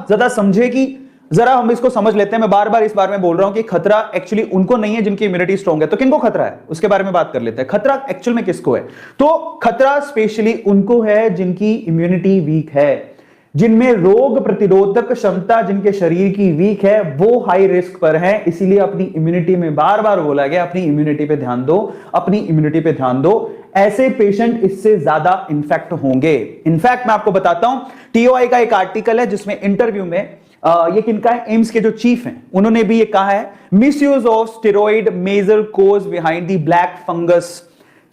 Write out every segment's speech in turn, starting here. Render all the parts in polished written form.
ज्यादा समझे कि जरा हम इसको समझ लेते हैं। मैं बार बार इस बारे में बोल रहा हूं कि खतरा एक्चुअली उनको नहीं है जिनकी इम्यूनिटी स्ट्रांग है। तो किनको खतरा है उसके बारे में बात कर लेते हैं। खतरा एक्चुअल में किसको है? तो खतरा स्पेशली उनको है जिनकी इम्यूनिटी वीक है, जिनमें रोग प्रतिरोधक क्षमता जिनके शरीर की वीक है, वो हाई रिस्क पर है। इसीलिए अपनी इम्यूनिटी में बार बार बोला गया अपनी इम्यूनिटी पे ध्यान दो, अपनी इम्यूनिटी पे ध्यान दो। ऐसे पेशेंट इससे ज्यादा इन्फेक्ट होंगे। इनफैक्ट मैं आपको बताता हूं, टीओआई का एक आर्टिकल है जिसमें इंटरव्यू में ये किनका है, एम्स के जो चीफ हैं उन्होंने भी ये कहा है, misuse of steroid major cause behind the black fungus.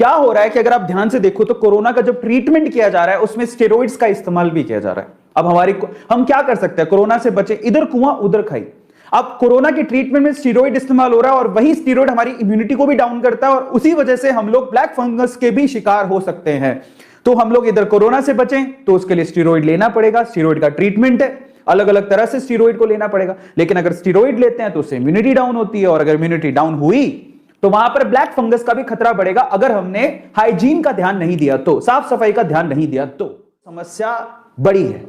क्या हो रहा है कि अगर आप ध्यान से देखो तो कोरोना का जो ट्रीटमेंट किया जा रहा है उसमें स्टेरॉइड्स का इस्तेमाल भी किया जा रहा है। अब हम क्या कर सकते हैं, कोरोना से बचे, इधर कुआं उधर खाई। अब कोरोना के ट्रीटमेंट में स्टेरॉइड इस्तेमाल हो रहा है और वही स्टेरॉइड हमारी इम्यूनिटी को भी डाउन करता है और उसी वजह से हम लोग ब्लैक फंगस के भी शिकार हो सकते हैं। तो हम लोग इधर कोरोना से बचें तो उसके लिए स्टेरॉइड लेना पड़ेगा, स्टेरॉइड का ट्रीटमेंट है, अलग अलग तरह से स्टेरॉइड को लेना पड़ेगा। लेकिन अगर स्टेरॉइड लेते हैं तो उससे इम्यूनिटी डाउन होती है और अगर इम्यूनिटी डाउन हुई तो वहां पर ब्लैक फंगस का भी खतरा बढ़ेगा अगर हमने हाइजीन का ध्यान नहीं दिया तो, साफ सफाई का ध्यान नहीं दिया तो। समस्या बड़ी है,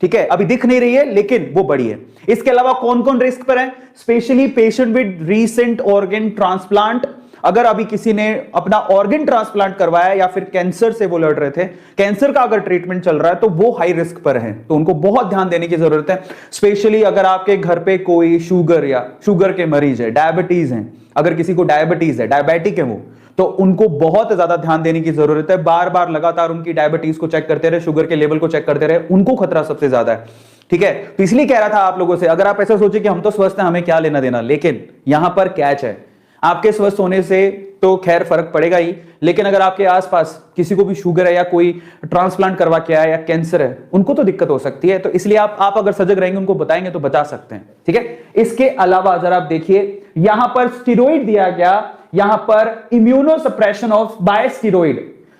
ठीक है, अभी दिख नहीं रही है लेकिन वो बड़ी है। इसके अलावा कौन कौन रिस्क पर है? Specially patient with recent organ transplant. अगर अभी किसी ने अपना ऑर्गन ट्रांसप्लांट करवाया या फिर कैंसर से वो लड़ रहे थे, कैंसर का अगर ट्रीटमेंट चल रहा है तो वो हाई रिस्क पर है, तो उनको बहुत ध्यान देने की जरूरत है। स्पेशली अगर आपके घर पे कोई शुगर या शुगर के मरीज है, डायबिटीज है, अगर किसी को डायबिटीज है, डायबिटिक है वो, तो उनको बहुत ज्यादा ध्यान देने की जरूरत है। बार बार लगातार उनकी डायबिटीज को चेक करते रहे, शुगर के लेवल को चेक करते रहे, उनको खतरा सबसे ज्यादा है, ठीक है। तो इसलिए कह रहा था आप लोगों से, अगर आप ऐसा सोचे कि हम तो स्वस्थ हैं हमें क्या लेना देना, लेकिन यहां पर कैच है, आपके स्वस्थ होने से तो खैर फर्क पड़ेगा ही, लेकिन अगर आपके आसपास किसी को भी शुगर है या कोई ट्रांसप्लांट करवा के आया या कैंसर है, उनको तो दिक्कत हो सकती है। तो इसलिए आप अगर सजग रहेंगे, उनको बताएंगे तो बचा सकते हैं, ठीक है। इसके अलावा जरा आप देखिए, यहां पर स्टेरॉइड दिया गया, यहां पर इम्यूनोसप्रेशन ऑफ बाय स्टेरॉइड।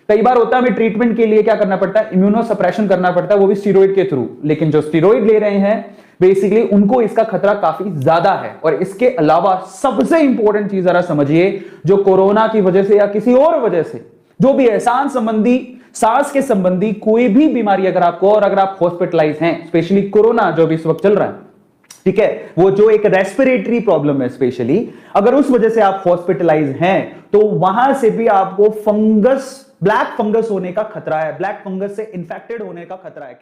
कई बार होता है हमें ट्रीटमेंट के लिए क्या करना पड़ता है, इम्यूनोसप्रेशन करना पड़ता है, वो भी स्टेरॉइड के थ्रू। लेकिन जो स्टेरॉइड ले रहे हैं बेसिकली उनको इसका खतरा काफी ज्यादा है। और इसके अलावा सबसे इंपॉर्टेंट चीज जरा समझिए, जो कोरोना की वजह से या किसी और वजह से जो भी है, सांस के संबंधी कोई भी बीमारी अगर आपको, और अगर आप हॉस्पिटलाइज हैं, स्पेशली कोरोना जो भी इस वक्त चल रहा है, ठीक है, वो जो एक रेस्पिरेटरी प्रॉब्लम है स्पेशली, अगर उस वजह से आप हॉस्पिटलाइज हैं तो वहां से भी आपको फंगस, ब्लैक फंगस होने का खतरा है, ब्लैक फंगस से इंफेक्टेड होने का खतरा है।